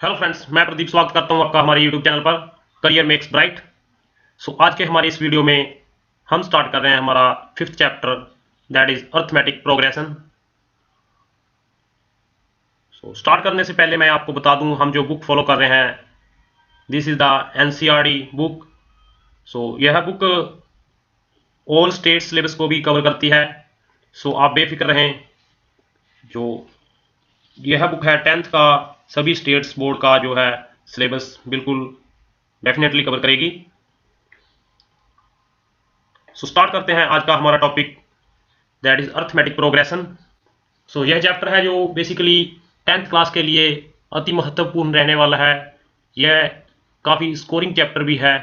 Hello friends, मैं प्रदीप स्वागत करता हूं आपका हमारे यूट्यूब चैनल पर करियर मेक्स ब्राइट। आज के हमारे इस वीडियो में हम स्टार्ट कर रहे हैं हमारा 5th chapter, that is arithmetic progression. Start करने से पहले मैं आपको बता दूं हम जो बुक फॉलो कर रहे हैं, this is the NCERT book. यह बुक ऑल स्टेट सिलेबस को भी कवर करती है। आप बेफिक्र रहें, जो यह बुक है 10th का सभी स्टेट्स बोर्ड का जो है सिलेबस बिल्कुल डेफिनेटली कवर करेगी। स्टार्ट करते हैं आज का हमारा topic, that is arithmetic progression. यह चैप्टर है जो बेसिकली 10th क्लास के लिए अति महत्वपूर्ण रहने वाला है। यह काफ़ी स्कोरिंग चैप्टर भी है।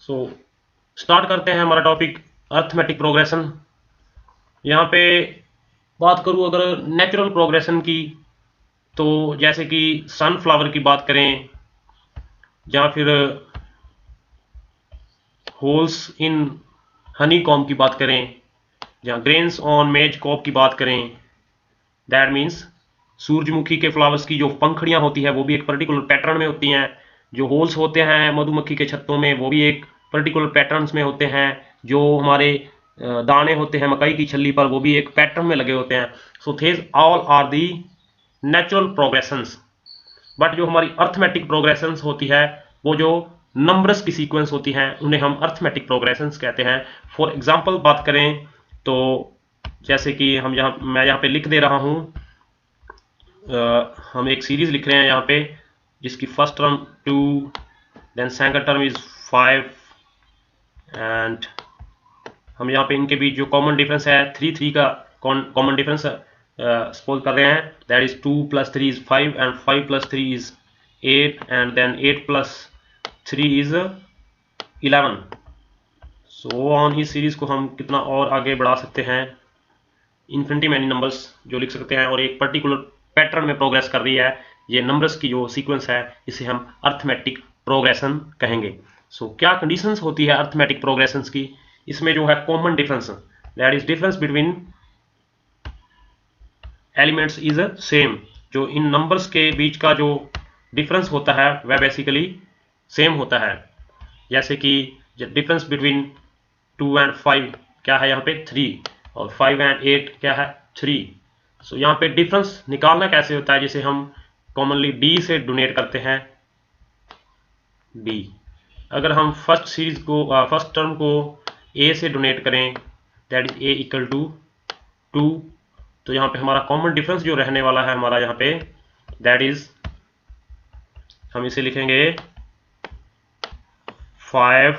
स्टार्ट करते हैं हमारा टॉपिक अर्थमेटिक प्रोग्रेशन। यहाँ पे बात करूँ अगर नेचुरल प्रोग्रेशन की, तो जैसे कि सनफ्लावर की बात करें, या फिर होल्स इन हनी कॉम की बात करें, या ग्रेन्स ऑन मेज कॉप की बात करें, दैट मीन्स सूरजमुखी के फ्लावर्स की जो पंखड़ियां होती है वो भी एक पर्टिकुलर पैटर्न में होती हैं। जो होल्स होते हैं मधुमक्खी के छत्तों में वो भी एक पर्टिकुलर पैटर्न्स में होते हैं। जो हमारे दाने होते हैं मकई की छल्ली पर वो भी एक पैटर्न में लगे होते हैं। These all are the natural progressions. But जो हमारी अर्थमेटिक प्रोग्रेशंस होती है, वो जो नंबर्स की सीक्वेंस होती हैं, उन्हें हम अर्थमेटिक प्रोग्रेशंस कहते हैं। फॉर एग्जांपल बात करें तो जैसे कि मैं यहाँ पे लिख दे रहा हूँ, हम एक सीरीज लिख रहे हैं यहाँ पे, जिसकी first term 2, then second term is 5, and हम यहाँ पे इनके बीच जो कॉमन डिफरेंस है 3 का कॉमन डिफरेंस सपोज कर रहे हैं, that is 2 + 3 is 5 and 5 + 3 is 8 and then 8 + 3 is 11। On इस सीरीज को हम कितना और आगे बढ़ा सकते हैं, इन्फिनिटी मैनी नंबर्स जो लिख सकते हैं, और एक पर्टिकुलर पैटर्न में प्रोग्रेस कर रही है। ये नंबर्स की जो सीक्वेंस है इसे हम अर्थमेटिक प्रोग्रेशन कहेंगे। क्या कंडीशंस होती है अर्थमेटिक प्रोग्रेशंस की? इसमें जो है common difference, that is difference between elements is same. जो इन नंबर्स के बीच का जो डिफरेंस होता है वह बेसिकली सेम होता है। जैसे कि डिफरेंस बिटवीन 2 एंड 5 क्या है यहाँ पे 3, और 5 एंड 8 क्या है 3। यहाँ पे डिफरेंस निकालना कैसे होता है, जिसे हम कॉमनली डी से डोनेट करते हैं, डी। अगर हम फर्स्ट टर्म को ए से डोनेट करें, दैट इज ए = 2, तो यहाँ पे हमारा कॉमन डिफरेंस जो रहने वाला है हमारा यहाँ पे, दैट इज हम इसे लिखेंगे 5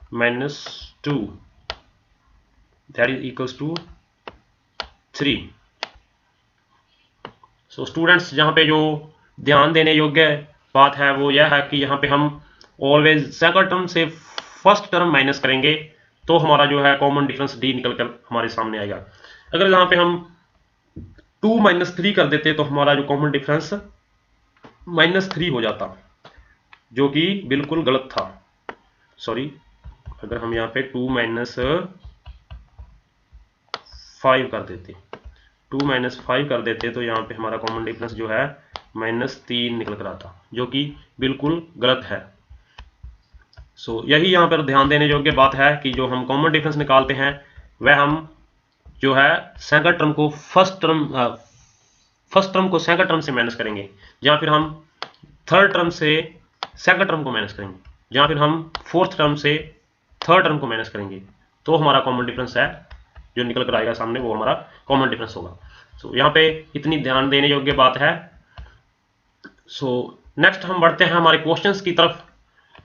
- 2, दैट इज = 3। स्टूडेंट्स, यहाँ पे जो ध्यान देने योग्य बात है वो यह है कि यहाँ पे हम ऑलवेज सेकंड टर्म से फर्स्ट टर्म माइनस करेंगे, तो हमारा जो है कॉमन डिफरेंस डी निकल कर हमारे सामने आएगा। अगर यहाँ पे हम 2 - 3 कर देते तो हमारा जो कॉमन डिफरेंस -3 हो जाता, जो कि बिल्कुल गलत था। सॉरी, अगर हम यहाँ पे 2 - 5 कर देते, 2 - 5 कर देते तो यहाँ पे हमारा कॉमन डिफरेंस जो है -3 निकल कर आता, जो कि बिल्कुल गलत है। यही यहाँ पर ध्यान देने योग्य बात है कि जो हम कॉमन डिफरेंस निकालते हैं वह हम जो है सेकंड टर्म को फर्स्ट टर्म को सेकंड टर्म से माइनस करेंगे, या फिर हम थर्ड टर्म से सेकंड टर्म को माइनस करेंगे, या फिर हम फोर्थ टर्म से थर्ड टर्म को माइनस करेंगे, तो हमारा कॉमन डिफरेंस है जो निकल कर आएगा सामने, वो हमारा कॉमन डिफरेंस होगा। यहाँ पे इतनी ध्यान देने योग्य बात है। नेक्स्ट हम बढ़ते हैं हमारे क्वेश्चंस की तरफ।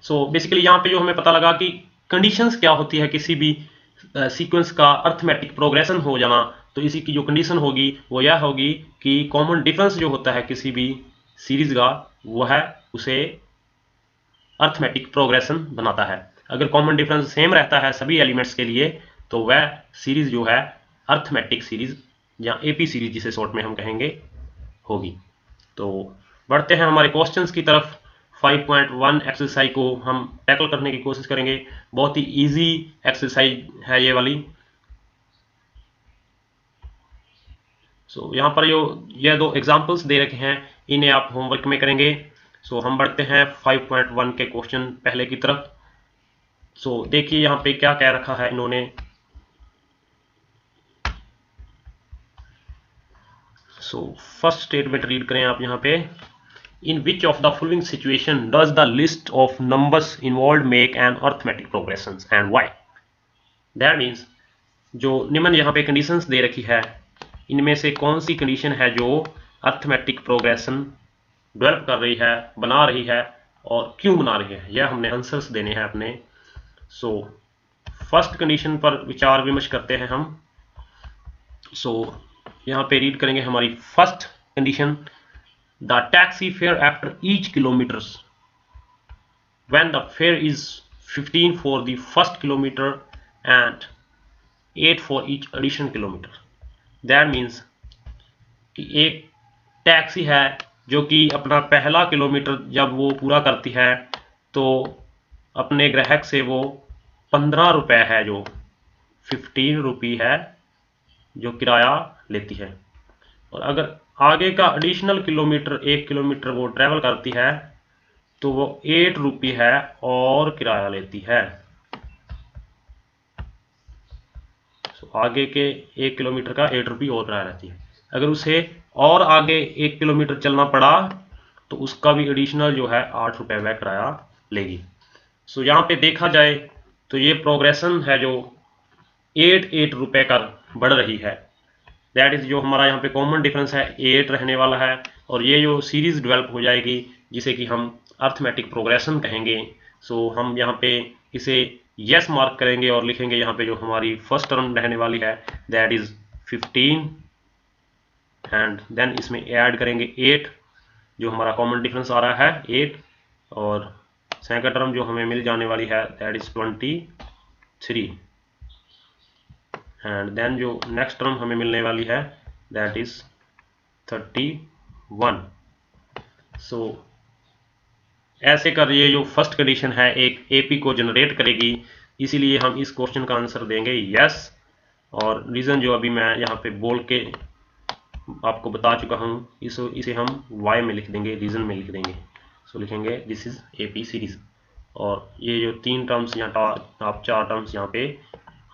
बेसिकली यहाँ पे जो हमें पता लगा कि कंडीशंस क्या होती है किसी भी सीक्वेंस का अर्थमेटिक प्रोग्रेशन हो जाना, तो इसी की जो कंडीशन होगी वो यह होगी कि कॉमन डिफरेंस जो होता है किसी भी सीरीज का, वो है उसे अर्थमेटिक प्रोग्रेशन बनाता है। अगर कॉमन डिफरेंस सेम रहता है सभी एलिमेंट्स के लिए, तो वह सीरीज जो है अर्थमेटिक सीरीज या एपी सीरीज जिसे शॉर्ट में हम कहेंगे होगी। तो बढ़ते हैं हमारे क्वेश्चंस की तरफ। 5.1 एक्सरसाइज को हम टैकल करने की कोशिश करेंगे। बहुत ही इजी एक्सरसाइज है ये वाली। सो यहाँ पर जो ये दो एग्जांपल्स दे रखे हैं, इन्हें आप होमवर्क में करेंगे। सो हम बढ़ते हैं 5.1 के क्वेश्चन पहले की तरफ। सो देखिए यहाँ पे क्या कह रखा है इन्होंने। सो फर्स्ट स्टेटमेंट रीड करें आप यहाँ पे। In which of the following situation does the list of numbers involve make an arithmetic progression and why. That means जो निम्न यहाँ पे कंडीशंस दे रखी है, इनमें से कौन सी कंडीशन है जो अर्थमेटिक प्रोग्रेशन डेवलप कर रही है, बना रही है, और क्यों बना रही है, यह हमने आंसर्स देने हैं अपने। सो फर्स्ट कंडीशन पर विचार विमर्श करते हैं हम। सो यहाँ पे रीड करेंगे हमारी first condition. The taxi fare after each kilometres when the fair is 15 for the first kilometre and 8 for each additional kilometre. That means कि एक टैक्सी है जो कि अपना पहला किलोमीटर जब वो पूरा करती है तो अपने ग्राहक से वो 15 रुपये है, जो 15 रुपये है जो किराया लेती है, और अगर आगे का एडिशनल किलोमीटर 1 किलोमीटर वो ट्रैवल करती है तो वो 8 रुपये है और किराया लेती है। आगे के 1 किलोमीटर का 8 रुपये और किराया लेती है। अगर उसे और आगे 1 किलोमीटर चलना पड़ा तो उसका भी एडिशनल जो है 8 रुपये वह किराया लेगी। सो यहाँ पे देखा जाए तो ये प्रोग्रेशन है जो 8 रुपये का बढ़ रही है। दैट इज जो हमारा यहाँ पे कॉमन डिफरेंस है 8 रहने वाला है, और ये जो सीरीज डेवलप हो जाएगी जिसे कि हम अर्थमेटिक प्रोग्रेशन कहेंगे। सो हम यहाँ पे इसे यस मार्क करेंगे और लिखेंगे यहाँ पे जो हमारी फर्स्ट टर्म रहने वाली है दैट इज 15, एंड देन इसमें ऐड करेंगे 8 जो हमारा कॉमन डिफरेंस आ रहा है 8, और सेकंड टर्म जो हमें मिल जाने वाली है दैट इज 23, एंड देन जो नेक्स्ट टर्म हमें मिलने वाली है दैट इज 31। सो ऐसे कर ये जो फर्स्ट कंडीशन है एक एपी को जनरेट करेगी, इसीलिए हम इस क्वेश्चन का आंसर देंगे यस, और रीज़न जो अभी मैं यहाँ पे बोल के आपको बता चुका हूँ इसे हम वाई में लिख देंगे, रीज़न में लिख देंगे। सो लिखेंगे दिस इज एपी सीरीज, और ये जो 3 टर्म्स यहाँ आप 4 टर्म्स यहाँ पे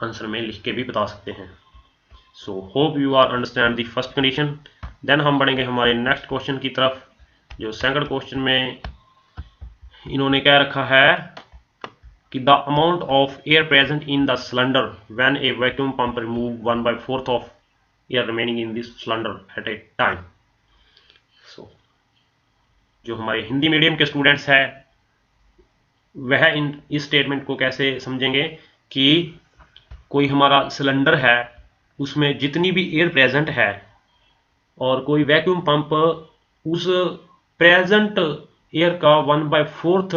आंसर में लिख के भी बता सकते हैं। So hope you are understand the first condition. Then हम बढ़ेंगे हमारे नेक्स्ट क्वेश्चन की तरफ। जो सेकंड क्वेश्चन में इन्होंने कह रखा है कि the amount of air present in the cylinder when a vacuum pump remove 1/4 of air remaining in this cylinder at a time. So जो हमारे हिंदी मीडियम के स्टूडेंट्स हैं वह इस स्टेटमेंट को कैसे समझेंगे कि कोई हमारा सिलेंडर है उसमें जितनी भी एयर प्रेजेंट है और कोई वैक्यूम पंप उस प्रेजेंट एयर का 1/4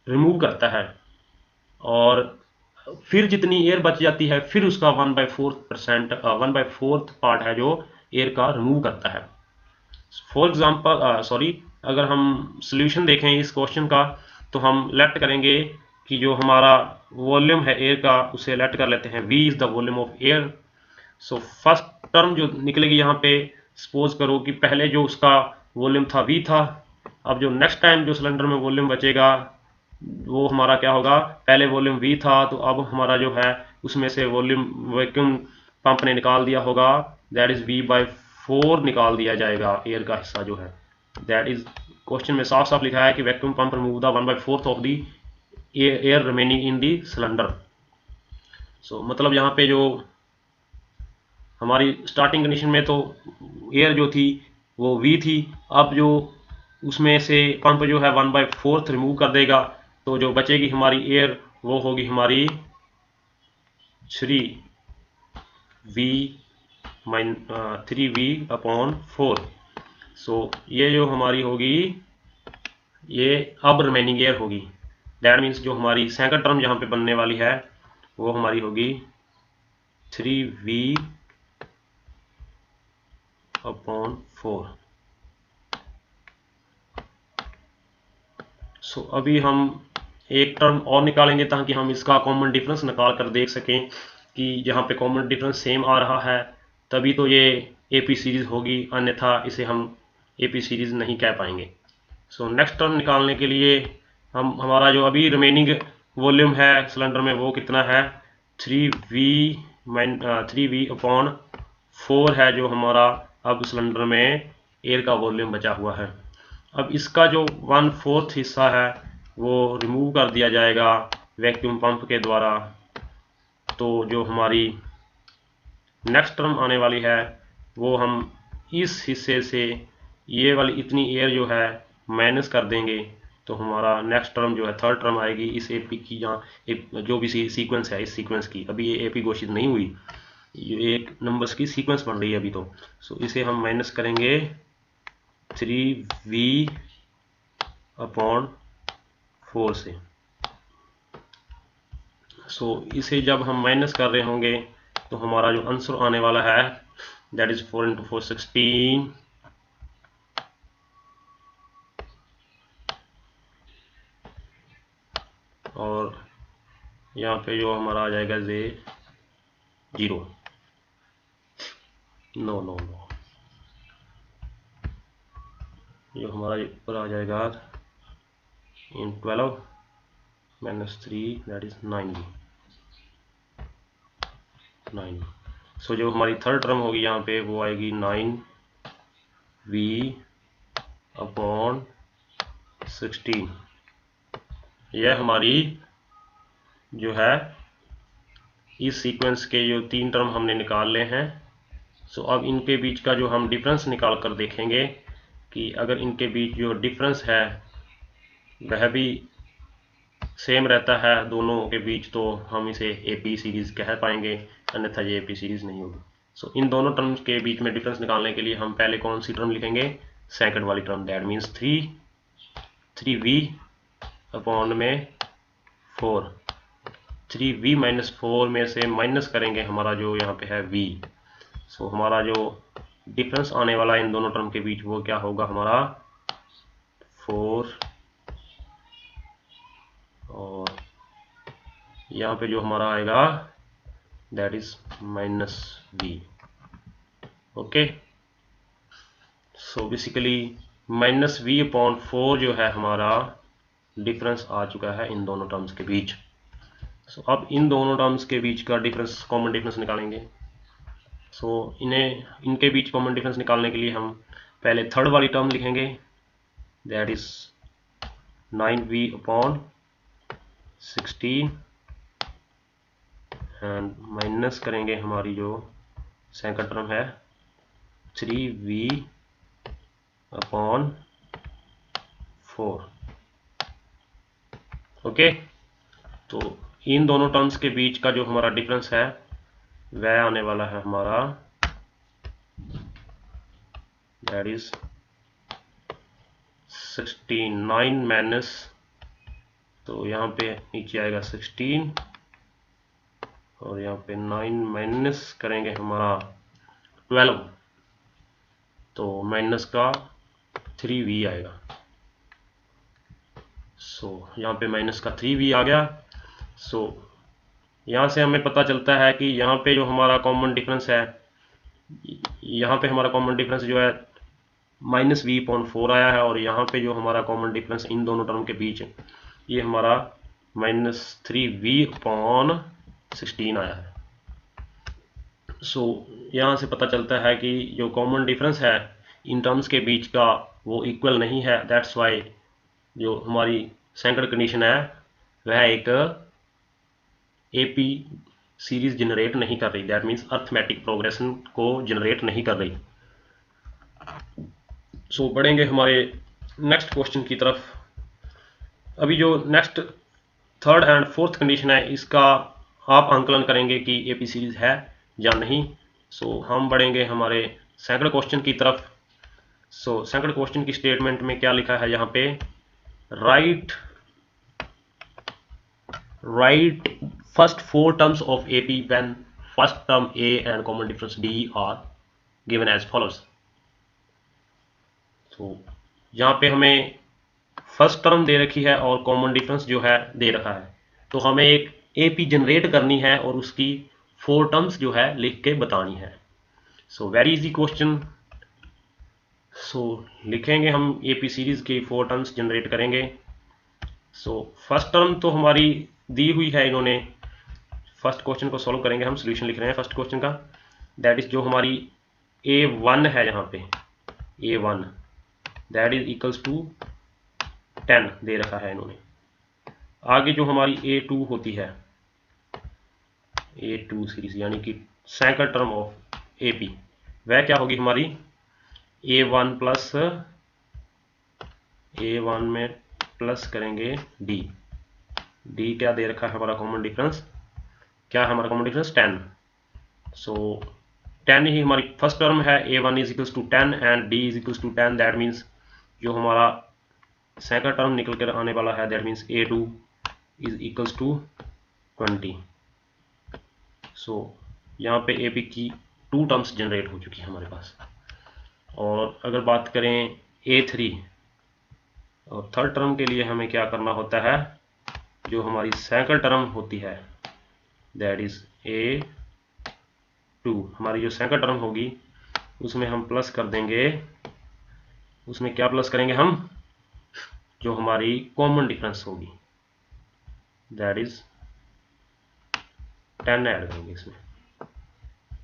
रिमूव करता है, और फिर जितनी एयर बच जाती है फिर उसका 1/4 पार्ट है जो एयर का रिमूव करता है। फॉर एग्जाम्पल अगर हम सोल्यूशन देखें इस क्वेश्चन का तो हम लेफ्ट करेंगे कि जो हमारा वॉल्यूम है एयर का उसे लेफ्ट कर लेते हैं, v is the volume of air. So first term जो निकलेगी यहाँ पे, सपोज करो कि पहले जो उसका वॉल्यूम था v था, अब जो नेक्स्ट टाइम जो सिलेंडर में वॉल्यूम बचेगा वो हमारा क्या होगा, पहले वॉल्यूम v था तो अब हमारा जो है उसमें से वॉल्यूम वैक्यूम पंप ने निकाल दिया होगा, दैट इज v/4 निकाल दिया जाएगा एयर का हिस्सा जो है। दैट इज क्वेश्चन में साफ साफ लिखा है कि vacuum pump remove the 1/4 of the air remaining in the cylinder. So मतलब यहाँ पे जो हमारी स्टार्टिंग कंडीशन में तो एयर जो थी वो v थी, अब जो उसमें से पंप जो है 1/4 रिमूव कर देगा तो जो बचेगी हमारी एयर वो होगी हमारी 3v/4। सो ये जो हमारी होगी ये अब रिमेनिंग एयर होगी। दैट मीन्स जो हमारी सेकंड टर्म यहाँ पे बनने वाली है वो हमारी होगी 3v/4। सो अभी हम एक टर्म और निकालेंगे ताकि हम इसका कॉमन डिफरेंस निकाल कर देख सकें कि यहाँ पे कॉमन डिफरेंस सेम आ रहा है तभी तो ये एपी सीरीज होगी, अन्यथा इसे हम एपी सीरीज नहीं कह पाएंगे। सो नेक्स्ट टर्म निकालने के लिए हमारा जो अभी रिमेनिंग वॉल्यूम है सिलेंडर में वो कितना है, 3v/4 है जो हमारा अब सिलेंडर में एयर का वॉल्यूम बचा हुआ है। अब इसका जो 1/4 हिस्सा है वो रिमूव कर दिया जाएगा वैक्यूम पंप के द्वारा। तो जो हमारी नेक्स्ट टर्म आने वाली है वो हम इस हिस्से से ये वाली इतनी एयर जो है माइनस कर देंगे, तो हमारा नेक्स्ट टर्म जो है थर्ड टर्म आएगी इस एपी की, यहाँ जो भी सीक्वेंस है इस सीक्वेंस की, अभी ये एपी घोषित नहीं हुई, ये एक नंबर्स की सीक्वेंस बन रही है अभी तो। सो इसे हम माइनस करेंगे 3v/4 से। सो इसे जब हम माइनस कर रहे होंगे तो हमारा जो आंसर आने वाला है दैट इज 4 × 4 16, और यहाँ पे जो हमारा आ जाएगा 0, नो नो नो, जो हमारा ऊपर आ जाएगा इन 12 - 3 दैट इज 9v। सो जो हमारी थर्ड टर्म होगी यहाँ पे वो आएगी 9v/16। यह हमारी जो है इस सीक्वेंस के जो 3 टर्म हमने निकाल ले हैं। सो अब इनके बीच का जो हम डिफरेंस निकाल कर देखेंगे कि अगर इनके बीच जो डिफरेंस है वह भी सेम रहता है दोनों के बीच, तो हम इसे एपी सीरीज कह पाएंगे, अन्यथा ये एपी सीरीज नहीं होगी। सो इन दोनों टर्म्स के बीच में डिफरेंस निकालने के लिए हम पहले कौन सी टर्म लिखेंगे, सेकंड वाली term, that means 3v/4। 3v-4 में से माइनस करेंगे हमारा जो यहाँ पे है v। सो हमारा जो डिफरेंस आने वाला इन दोनों टर्म के बीच वो क्या होगा, हमारा 4, और यहाँ पे जो हमारा आएगा that is -v। Okay, so basically -v/4 जो है हमारा डिफरेंस आ चुका है इन दोनों टर्म्स के बीच। सो अब इन दोनों टर्म्स के बीच का डिफरेंस, कॉमन डिफरेंस निकालेंगे। सो इनके बीच कॉमन डिफरेंस निकालने के लिए हम पहले थर्ड वाली टर्म लिखेंगे that is 9v/16 and minus करेंगे हमारी जो सेकंड टर्म है 3v/4। ओके, तो इन दोनों टर्म्स के बीच का जो हमारा डिफरेंस है वह आने वाला है हमारा दैट इज 9 माइनस, तो यहाँ पे नीचे आएगा 16 और यहाँ पे 9 माइनस करेंगे हमारा 12, तो माइनस का 3v आएगा। सो यहाँ पे माइनस का 3v आ गया। सो यहाँ से हमें पता चलता है कि यहाँ पे जो हमारा कॉमन डिफरेंस है, यहाँ पे हमारा कॉमन डिफरेंस जो है -v/4 आया है, और यहाँ पे जो हमारा कॉमन डिफरेंस इन दोनों टर्म के बीच ये हमारा -3v/16 आया है। सो यहाँ से पता चलता है कि जो कॉमन डिफरेंस है इन टर्म्स के बीच का वो इक्वल नहीं है, दैट्स वाई जो हमारी सेकंड कंडीशन है वह एक एपी सीरीज जनरेट नहीं कर रही, दैट मीन्स अर्थमेटिक प्रोग्रेशन को जनरेट नहीं कर रही। सो बढ़ेंगे हमारे नेक्स्ट क्वेश्चन की तरफ। अभी जो next third and fourth condition है इसका आप आंकलन करेंगे कि एपी सीरीज है या नहीं। सो हम बढ़ेंगे हमारे सेकंड क्वेश्चन की तरफ। सो सेकंड क्वेश्चन की स्टेटमेंट में क्या लिखा है यहाँ पे, right first 4 terms of AP when first term A and common difference D are given as follows। तो यहाँ पे हमें फर्स्ट टर्म दे रखी है और कॉमन डिफरेंस जो है दे रखा है, तो हमें एक AP जनरेट करनी है और उसकी 4 टर्म्स जो है लिख के बतानी है। So very easy question. So लिखेंगे हम AP सीरीज के 4 टर्म्स जनरेट करेंगे। सो फर्स्ट टर्म तो हमारी दी हुई है, इन्होंने फर्स्ट क्वेश्चन को सॉल्व करेंगे, हम सोल्यूशन लिख रहे हैं फर्स्ट क्वेश्चन का। दैट इज जो हमारी A1 है, यहाँ पे A1 that is equals to 10 दे रखा है इन्होंने। आगे जो हमारी A2 होती है, A2 सीरीज यानी कि सेकंड टर्म ऑफ AP, वह क्या होगी हमारी A1 प्लस A1 में प्लस करेंगे D क्या दे रखा है हमारा कॉमन डिफरेंस, क्या है हमारा कॉमन डिफरेंस 10। सो 10 ही हमारी फर्स्ट टर्म है, A1 is equals to 10 and D is equals to 10। That means जो हमारा सेकंड टर्म निकल कर आने वाला है, that means A2 is equals to 20। So यहाँ पे AP की 2 टर्म्स जनरेट हो चुकी है हमारे पास। और अगर बात करें A3 और थर्ड टर्म के लिए हमें क्या करना होता है, जो हमारी सेकंड टर्म होती है दैट इज A2, हमारी जो सेकंड टर्म होगी उसमें हम प्लस कर देंगे, उसमें क्या प्लस करेंगे हम, जो हमारी कॉमन डिफरेंस होगी दैट इज 10 ऐड करेंगे इसमें।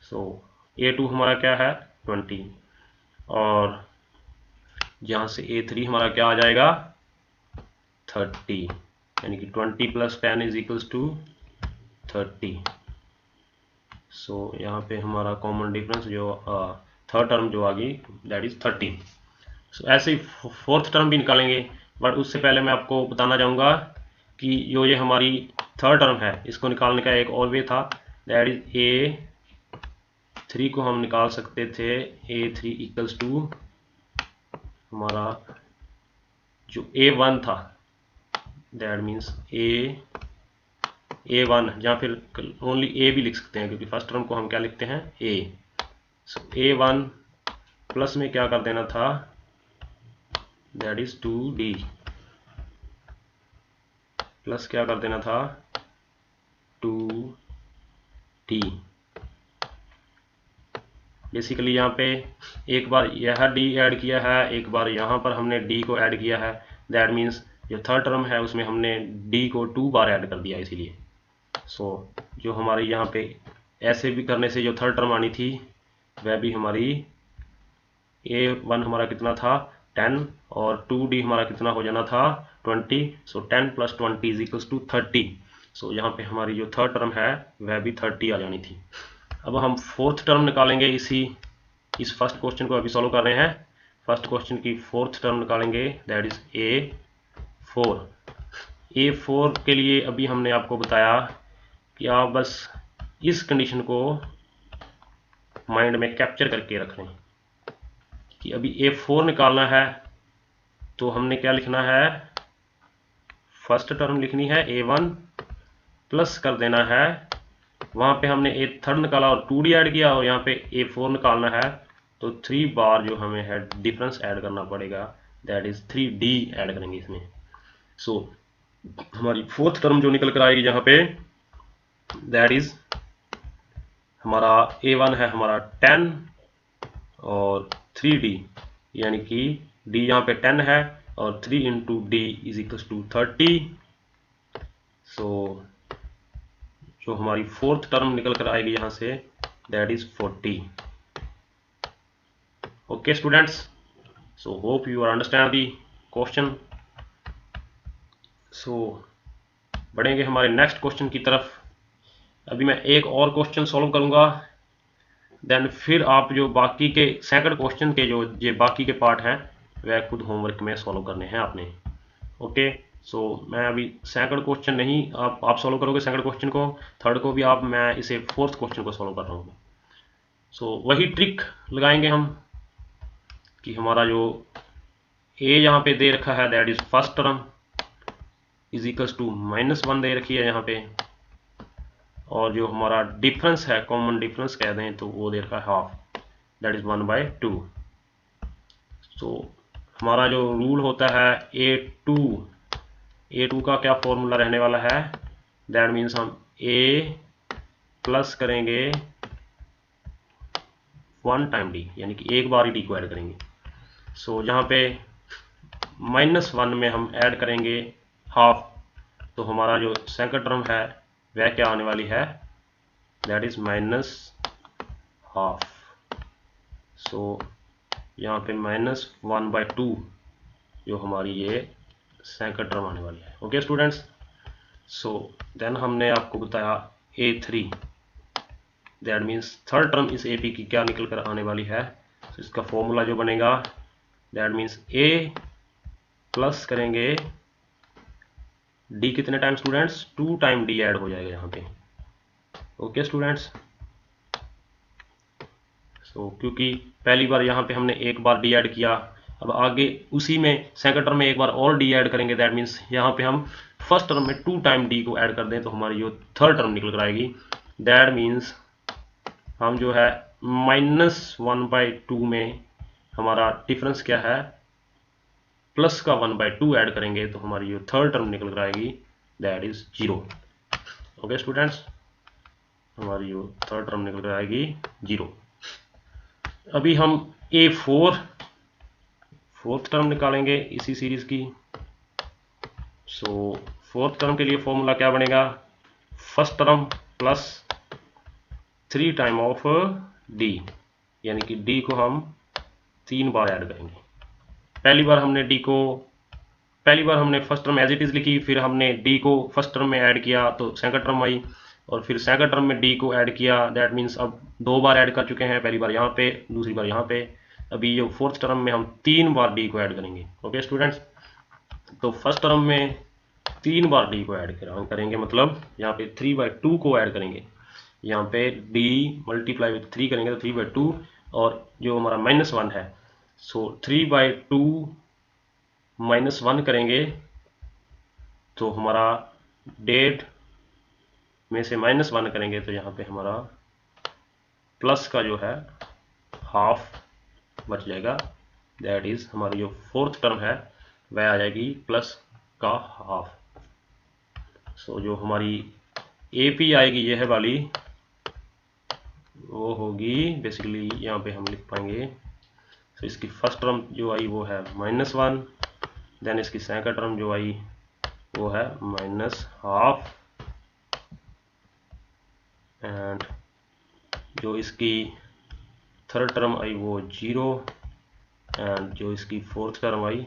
सो A2 हमारा क्या है 20, और जहाँ से A3 हमारा क्या आ जाएगा 30, यानी कि 20 प्लस 10 इज इक्वल्स टू 30। सो यहाँ पे हमारा कॉमन डिफरेंस जो थर्ड टर्म जो आ गई दैट इज 30। सो ऐसे ही फोर्थ टर्म भी निकालेंगे, बट उससे पहले मैं आपको बताना चाहूँगा कि जो ये हमारी थर्ड टर्म है इसको निकालने का एक और वे था, दैट इज A3 को हम निकाल सकते थे A3 इक्वल्स टू हमारा जो A1 था, दैट मीन्स A1, जहाँ फिर ओनली A भी लिख सकते हैं क्योंकि फर्स्ट टर्म को हम क्या लिखते हैं A। सो A1 प्लस में क्या कर देना था दैट इज 2D, प्लस क्या कर देना था 2D। बेसिकली यहाँ पे एक बार यह D ऐड किया है, एक बार यहाँ पर हमने D को ऐड किया है, दैट मीन्स जो थर्ड टर्म है उसमें हमने D को 2 बार ऐड कर दिया इसीलिए। सो जो हमारे यहाँ पे ऐसे भी करने से जो थर्ड टर्म आनी थी वह भी हमारी A1 हमारा कितना था 10 और 2D हमारा कितना हो जाना था 20। सो 10 प्लस 20 इज इक्वल्स टू 30। सो यहाँ पे हमारी जो थर्ड टर्म है वह भी 30 आ जानी थी। अब हम फोर्थ टर्म निकालेंगे, इस फर्स्ट क्वेश्चन को अभी सॉल्व कर रहे हैं। फर्स्ट क्वेश्चन की फोर्थ टर्म निकालेंगे दैट इज A4 के लिए अभी हमने आपको बताया कि आप बस इस कंडीशन को माइंड में कैप्चर करके रख लें कि अभी A4 निकालना है तो हमने क्या लिखना है, फर्स्ट टर्म लिखनी है A1 प्लस कर देना है, वहाँ पे हमने A थर्ड निकाला और 2D ऐड किया, और यहाँ पे A4 निकालना है तो 3 बार जो हमें है डिफरेंस ऐड करना पड़ेगा दैट इज 3D ऐड करेंगे इसमें। सो हमारी फोर्थ टर्म जो निकल कर आएगी यहाँ पे दैट इज हमारा A1 है हमारा 10 और 3D, यानी कि D यहाँ पे 10 है और 3 into D is equal to 30। So जो हमारी फोर्थ टर्म निकल कर आएगी यहाँ से that is 40। Okay students, so hope you are understand the question. So बढ़ेंगे हमारे नेक्स्ट क्वेश्चन की तरफ। अभी मैं एक और क्वेश्चन सॉल्व करूंगा, देन फिर आप जो बाकी के सेकंड क्वेश्चन के जो ये बाकी के पार्ट हैं वह खुद होमवर्क में सॉल्व करने हैं आपने। ओके, सो मैं अभी सेकंड क्वेश्चन नहीं आप सॉल्व करोगे सेकंड क्वेश्चन को, थर्ड को भी आप, मैं इसे फोर्थ क्वेश्चन को सॉल्व कर रहा हूँ। सो वही ट्रिक लगाएंगे हम कि हमारा जो A यहाँ पे दे रखा है that is first term is equals to -1 दे रखी है यहाँ पे, और जो हमारा डिफरेंस है कॉमन डिफरेंस कह दें तो वो दे रखा है हाफ दैट इज 1/2। सो हमारा जो रूल होता है A2 का क्या फॉर्मूला रहने वाला है, दैट मीन्स हम A प्लस करेंगे वन टाइम डी, यानी कि एक बार ही डी को ऐड करेंगे। सो यहाँ पे -1 में हम ऐड करेंगे हाफ, तो हमारा जो सेकंड टर्म है वह क्या आने वाली है, दैट इज -हाफ। सो यहाँ पे -1/2 जो हमारी ये सेकंड टर्म आने वाली है। ओके स्टूडेंट्स, सो देन हमने आपको बताया A3, that means third term इस AP की क्या निकल कर आने वाली है। तो इसका फॉर्मूला जो बनेगा दैट मीन्स A प्लस करेंगे D कितने time students, 2 time D add हो जाएगा यहाँ पे। ओके स्टूडेंट्स, सो क्योंकि पहली बार यहाँ पे हमने एक बार D ऐड किया, अब आगे उसी में सेकंड टर्म में एक बार और D ऐड करेंगे, दैट मीन्स यहाँ पे हम फर्स्ट टर्म में 2 टाइम D को ऐड कर दें तो हमारी जो थर्ड टर्म निकल कर आएगी। दैट मीन्स हम जो है -1/2 में हमारा डिफरेंस क्या है, प्लस का 1/2 ऐड करेंगे तो हमारी जो थर्ड टर्म निकल कर आएगी दैट इज 0। ओके स्टूडेंट्स, हमारी जो थर्ड टर्म निकल कर आएगी 0। अभी हम फोर्थ टर्म निकालेंगे इसी सीरीज की। सो फोर्थ टर्म के लिए फॉर्मूला क्या बनेगा, first term plus 3 time of D, यानी कि D को हम 3 बार ऐड करेंगे। पहली बार हमने first term as it is लिखी, फिर हमने D को फर्स्ट टर्म में ऐड किया तो सेकंड टर्म आई, और फिर सेकंड टर्म में D को ऐड किया, दैट मीन्स अब 2 बार ऐड कर चुके हैं, पहली बार यहाँ पे, दूसरी बार यहाँ पे। अभी जो फोर्थ टर्म में हम 3 बार D को ऐड करेंगे। ओके स्टूडेंट्स, तो फर्स्ट टर्म में 3 बार D को ऐड करेंगे, मतलब यहाँ पे 3/2 को ऐड करेंगे, यहाँ पे D मल्टीप्लाई विथ 3 करेंगे तो 3/2, और जो हमारा -1 है, सो 3/2 -1 करेंगे तो हमारा 1.5 में से -1 करेंगे तो यहाँ पे हमारा प्लस का जो है हाफ बच जाएगा, दैट इज हमारी जो फोर्थ टर्म है वह आ जाएगी प्लस का हाफ। सो जो हमारी AP आएगी ये है वाली, वो होगी बेसिकली यहाँ पे हम लिख पाएंगे। तो इसकी फर्स्ट टर्म जो आई वो है -1, देन इसकी सेकंड टर्म जो आई वो है -हाफ, एंड जो इसकी थर्ड टर्म आई वो 0, एंड जो इसकी fourth term I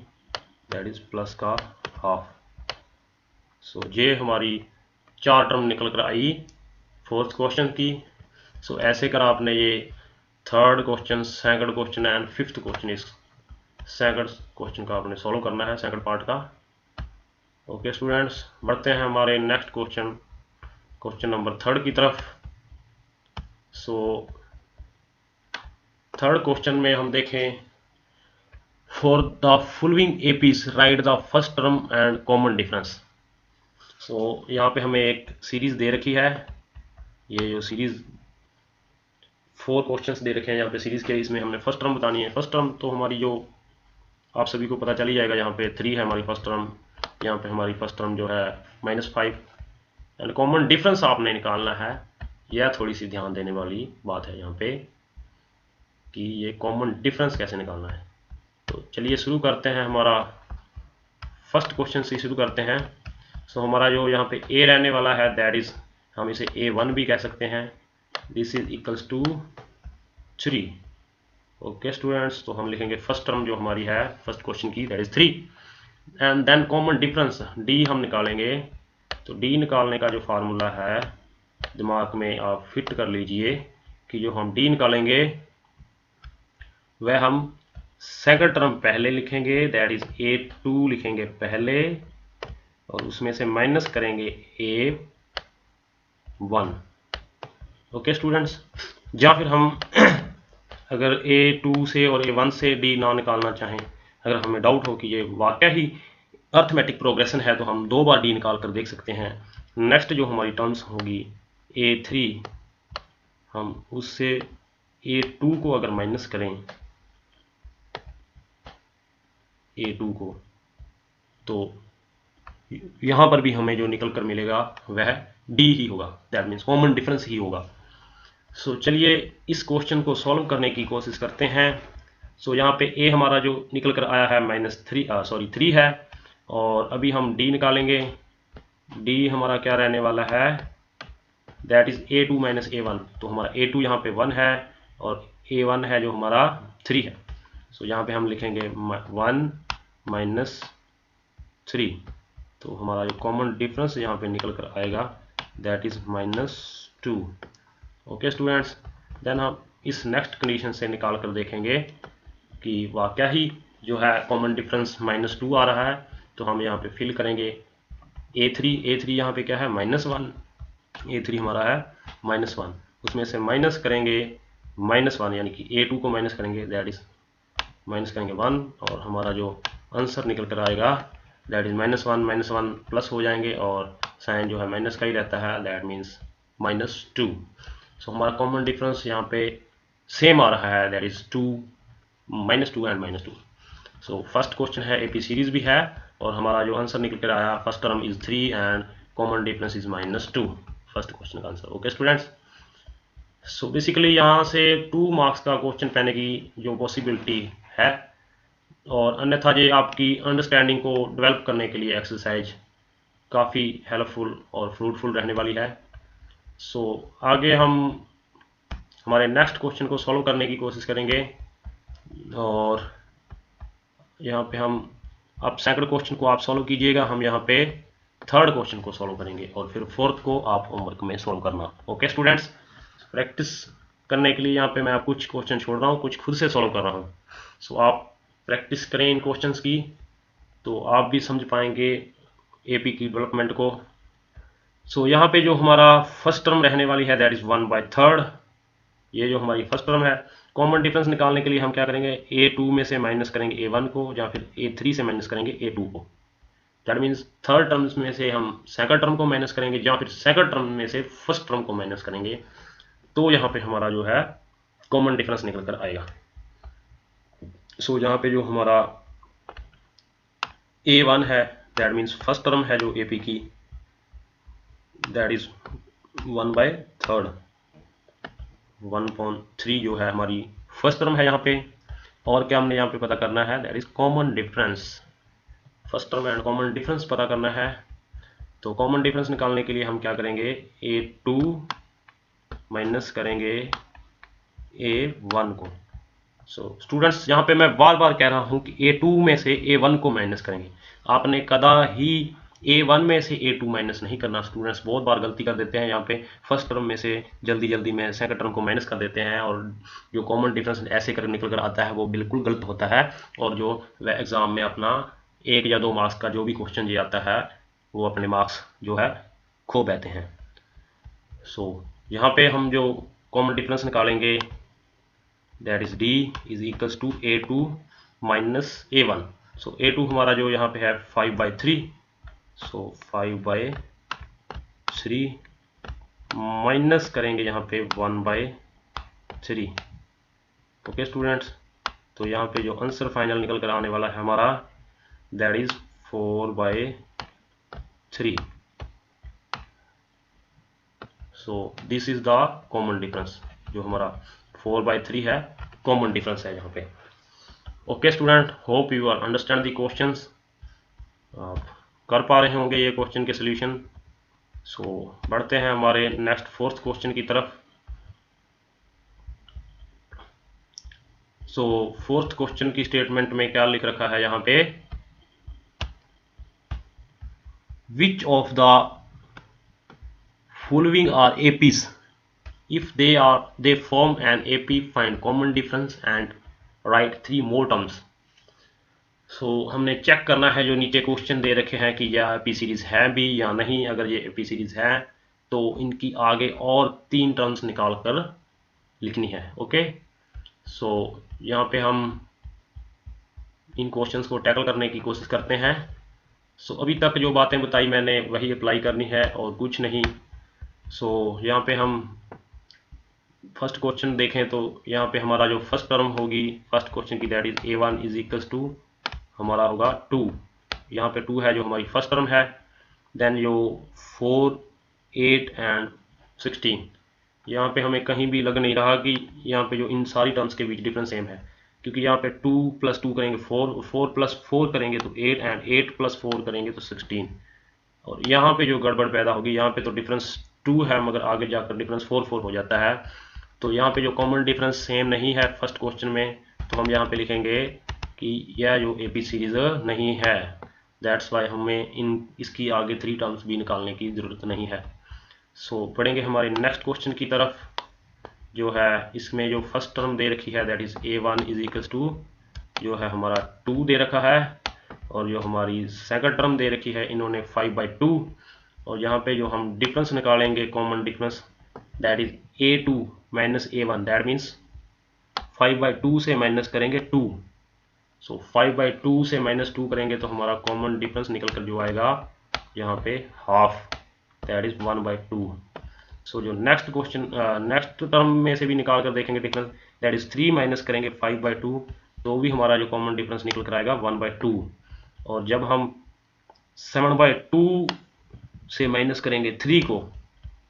that is plus का हाफ। सो ये हमारी 4 टर्म निकल कर आई फोर्थ क्वेश्चन की। सो ऐसे कर आपने ये third question, second question and fifth question, इस सेकंड क्वेश्चन का आपने सॉल्व करना है, सेकंड पार्ट का। ओके स्टूडेंट्स, बढ़ते हैं हमारे नेक्स्ट क्वेश्चन नंबर 3 की तरफ। सो थर्ड क्वेश्चन में हम देखें, for the following APs write the first term and common difference. So यहाँ पे हमें एक सीरीज दे रखी है, ये जो सीरीज 4 क्वेश्चंस दे रखे हैं यहाँ पे सीरीज के, इसमें हमने फर्स्ट टर्म बतानी है। फर्स्ट टर्म तो हमारी जो आप सभी को पता चल ही जाएगा, यहाँ पे 3 है हमारी फर्स्ट टर्म, यहाँ पे हमारी फर्स्ट टर्म जो है -5, एंड कॉमन डिफरेंस आपने निकालना है। यह थोड़ी सी ध्यान देने वाली बात है यहाँ पे कि ये कॉमन डिफरेंस कैसे निकालना है। तो चलिए शुरू करते हैं, हमारा फर्स्ट क्वेश्चन से शुरू करते हैं। सो हमारा जो यहाँ पे A रहने वाला है दैट इज, हम इसे A1 भी कह सकते हैं, this is equals to 3। Okay students, तो हम लिखेंगे फर्स्ट टर्म जो हमारी है फर्स्ट क्वेश्चन की that is 3, and then common difference D हम निकालेंगे। तो D निकालने का जो फार्मूला है दिमाग में आप फिट कर लीजिए कि जो हम D निकालेंगे वह हम सेकंड टर्म पहले लिखेंगे, दैट इज A2 लिखेंगे पहले, और उसमें से माइनस करेंगे A1। ओके स्टूडेंट्स, या फिर हम अगर A2 से और A1 से D ना निकालना चाहें, अगर हमें डाउट हो कि ये वाकया ही अर्थमेटिक प्रोग्रेशन है, तो हम 2 बार D निकाल कर देख सकते हैं। नेक्स्ट जो हमारी टर्म्स होगी A3, हम उससे A2 को अगर माइनस करें A2 को, तो यहाँ पर भी हमें जो निकल कर मिलेगा वह D ही होगा, दैट मीन्स कॉमन डिफरेंस ही होगा। सो चलिए इस क्वेश्चन को सॉल्व करने की कोशिश करते हैं। सो यहाँ पे ए हमारा जो निकल कर आया है -3 है, और अभी हम डी निकालेंगे। डी हमारा क्या रहने वाला है, that is A2 minus A1। तो हमारा A2 यहाँ पे 1 है और A1 है जो हमारा 3 है। सो यहाँ पे हम लिखेंगे 1 माइनस 3। तो हमारा जो कॉमन डिफरेंस यहाँ पे निकल कर आएगा that is -2। Okay students, then हम इस नेक्स्ट कंडीशन से निकाल कर देखेंगे कि वाकया ही जो है कॉमन डिफरेंस -2 आ रहा है। तो हम यहाँ पे फिल करेंगे A3 यहाँ पे क्या है -1, A3 हमारा है -1, उसमें से माइनस करेंगे -1 यानी कि A2 को माइनस करेंगे, दैट इज माइनस करेंगे 1, और हमारा जो आंसर निकल कर आएगा दैट इज -1 प्लस हो जाएंगे और साइन जो है माइनस का ही रहता है, दैट मीन्स -2। सो हमारा कॉमन डिफरेंस यहाँ पे सेम आ रहा है, that is -2 and -2। So first question है AP सीरीज भी है और हमारा जो आंसर निकल कर आया first term is 3 and common difference is -2, first question का answer. Okay students, so basically यहाँ से 2 मार्क्स का क्वेश्चन पाने की जो पॉसिबिलिटी है, और अन्यथा ये आपकी अंडरस्टैंडिंग को डेवलप करने के लिए एक्सरसाइज काफ़ी हेल्पफुल और फ्रूटफुल रहने वाली है। सो आगे हम हमारे नेक्स्ट क्वेश्चन को सॉल्व करने की कोशिश करेंगे, और यहाँ पे हम अब सेकंड क्वेश्चन को आप सॉल्व कीजिएगा, हम यहाँ पे थर्ड क्वेश्चन को सॉल्व करेंगे और फिर फोर्थ को आप होमवर्क में सॉल्व करना। ओके स्टूडेंट्स, प्रैक्टिस करने के लिए यहाँ पे मैं आप कुछ क्वेश्चन छोड़ रहा हूँ, कुछ खुद से सॉल्व कर रहा हूँ। सो आप प्रैक्टिस करें इन क्वेश्चंस की, तो आप भी समझ पाएंगे AP की डेवलपमेंट को। सो यहाँ पे जो हमारा फर्स्ट टर्म रहने वाली है दैट इज 1/3, ये जो हमारी फर्स्ट टर्म है। कॉमन डिफरेंस निकालने के लिए हम क्या करेंगे, A2 में से माइनस करेंगे A1 को, या फिर A3 से माइनस करेंगे A2 को। दैट मीन्स थर्ड टर्म्स में से हम सेकंड टर्म को माइनस करेंगे, या फिर सेकंड टर्म में से फर्स्ट टर्म को माइनस करेंगे। तो यहाँ पे हमारा जो है कॉमन डिफरेंस निकल कर आएगा। सो यहाँ पे जो हमारा A1 है दैट मीन्स फर्स्ट टर्म है जो AP की, दैट इज 1/3, 1/3 जो है हमारी फर्स्ट टर्म है यहाँ पे। और क्या हमने यहाँ पे पता करना है, that is common difference, first term and common difference पता करना है। तो कॉमन डिफरेंस निकालने के लिए हम क्या करेंगे, A2 माइनस करेंगे A1 को। सो स्टूडेंट्स, यहाँ पे मैं बार बार कह रहा हूँ कि A2 में से A1 को माइनस करेंगे, आपने कदा ही A1 में से A2 माइनस नहीं करना। स्टूडेंट्स बहुत बार गलती कर देते हैं, यहाँ पे फर्स्ट टर्म में से जल्दी जल्दी में सेकंड टर्म को माइनस कर देते हैं, और जो कॉमन डिफरेंस ऐसे कर निकल कर आता है वो बिल्कुल गलत होता है, और जो वह एग्जाम में अपना 1 या 2 मार्क्स का जो भी क्वेश्चन ये आता है वो अपने मार्क्स जो है खो बैठते हैं। सो यहाँ पे हम जो कॉमन डिफरेंस निकालेंगे that is D is equals to A2 minus A1। So A2 हमारा जो यहाँ पे है 5/3, सो 5/3 माइनस करेंगे यहाँ पे 1/3। ओके स्टूडेंट्स, तो यहाँ पे जो आंसर फाइनल निकल कर आने वाला है हमारा that is 4/3। So this is the common difference, जो हमारा 4/3 है कॉमन डिफरेंस है यहाँ पे। Okay student, hope you are understand the questions, आप कर पा रहे होंगे ये क्वेश्चन के सॉल्यूशन। सो बढ़ते हैं हमारे नेक्स्ट फोर्थ क्वेश्चन की तरफ। सो फोर्थ क्वेश्चन की स्टेटमेंट में क्या लिख रखा है यहाँ पे, विच of the following are APs, if they form an AP, find common difference and write 3 more terms। सो हमने चेक करना है जो नीचे क्वेश्चन दे रखे हैं कि यह AP सीरीज है भी या नहीं। अगर ये AP सीरीज है तो इनकी आगे और 3 टर्म्स निकाल कर लिखनी है। ओके, सो यहाँ पे हम इन क्वेश्चंस को टैकल करने की कोशिश करते हैं। सो अभी तक जो बातें बताई मैंने वही अप्लाई करनी है और कुछ नहीं। सो यहाँ पे हम फर्स्ट क्वेश्चन देखें तो यहाँ पे हमारा जो फर्स्ट टर्म होगी फर्स्ट क्वेश्चन की that is A1 is equals to हमारा होगा 2, यहाँ पे 2 है जो हमारी फर्स्ट टर्म है। देन जो 4, 8 एंड 16, यहाँ पे हमें कहीं भी लग नहीं रहा कि यहाँ पे जो इन सारी टर्म्स के बीच डिफरेंस सेम है, क्योंकि यहाँ पे 2 + 2 करेंगे 4, 4 + 4 करेंगे तो 8, एंड 8 + 4 करेंगे तो 16। और यहाँ पे जो गड़बड़ पैदा होगी, यहाँ पे तो डिफरेंस 2 है मगर आगे जाकर डिफरेंस 4 4 हो जाता है। तो यहाँ पे जो कॉमन डिफरेंस सेम नहीं है फर्स्ट क्वेश्चन में, तो हम यहाँ पे लिखेंगे कि यह जो AP सीरीज नहीं है। दैट्स वाई हमें इसकी आगे 3 टर्म्स भी निकालने की ज़रूरत नहीं है। सो बढ़ेंगे हमारे नेक्स्ट क्वेश्चन की तरफ, जो है इसमें जो फर्स्ट टर्म दे रखी है दैट इज़ A1 = जो है हमारा 2 दे रखा है, और जो हमारी सेकंड टर्म दे रखी है इन्होंने 5/2, और यहाँ पे जो हम डिफरेंस निकालेंगे common difference that is A2 - A1, that means 5/2 से माइनस करेंगे 2। सो 5/2 से -2 करेंगे तो हमारा कॉमन डिफरेंस निकल कर जो आएगा यहाँ पे हाफ, दैट इज 1/2। सो जो नेक्स्ट क्वेश्चन नेक्स्ट टर्म में से भी निकाल कर देखेंगे डिफरेंस, दैट इज 3 माइनस करेंगे 5/2, तो भी हमारा जो कॉमन डिफरेंस निकल कर आएगा 1/2। और जब हम 7/2 से माइनस करेंगे 3 को,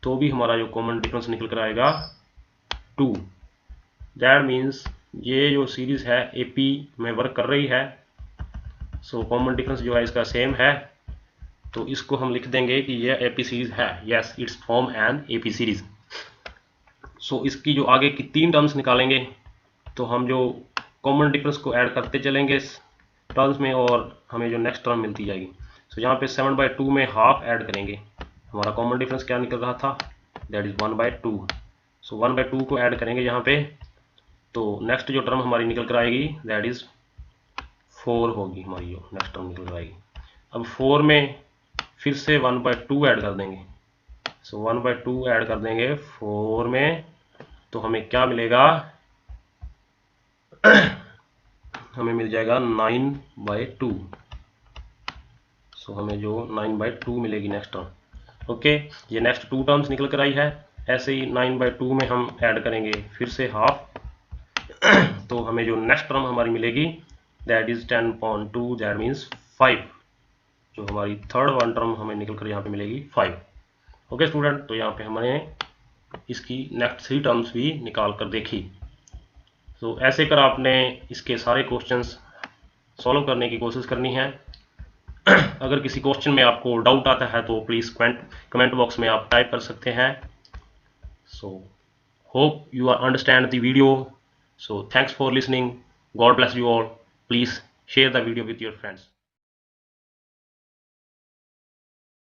तो भी हमारा जो कॉमन डिफरेंस निकल कर आएगा 2। दैट मीन्स ये जो सीरीज है AP में वर्क कर रही है। सो कॉमन डिफरेंस जो है इसका सेम है, तो इसको हम लिख देंगे कि यह AP सीरीज है। Yes, it's form an AP series. So इसकी जो आगे की 3 टर्म्स निकालेंगे, तो हम जो कॉमन डिफरेंस को ऐड करते चलेंगे टर्म्स में, और हमें जो नेक्स्ट टर्म मिलती जाएगी। सो यहाँ पे 7/2 में हाफ ऐड करेंगे, हमारा कॉमन डिफरेंस क्या निकल रहा था, दैट इज 1/2। सो 1/2 को ऐड करेंगे यहाँ पे, तो नेक्स्ट जो टर्म हमारी निकल कर आएगी दैट इज 4 होगी हमारी जो नेक्स्ट टर्म निकल कर आएगी। अब 4 में फिर से 1/2 ऐड कर देंगे। सो 1/2 ऐड कर देंगे 4 में, तो हमें क्या मिलेगा हमें मिल जाएगा 9/2। सो हमें जो 9/2 मिलेगी नेक्स्ट टर्म। ओके, ये नेक्स्ट 2 टर्म्स निकल कर आई है। ऐसे ही 9/2 में हम ऐड करेंगे फिर से हाफ, तो हमें जो नेक्स्ट टर्म हमारी मिलेगी दैट इज 10/2, दैट मीन्स 5। जो हमारी थर्ड वन टर्म हमें निकल कर यहाँ पे मिलेगी 5। ओके स्टूडेंट, तो यहाँ पे हमने इसकी नेक्स्ट 3 टर्म्स भी निकाल कर देखी। तो ऐसे कर आपने इसके सारे क्वेश्चंस सॉल्व करने की कोशिश करनी है। अगर किसी क्वेश्चन में आपको डाउट आता है तो प्लीज़ कमेंट बॉक्स में आप टाइप कर सकते हैं। So hope you understand the video. So thanks for listening. God bless you all. Please share the video with your friends.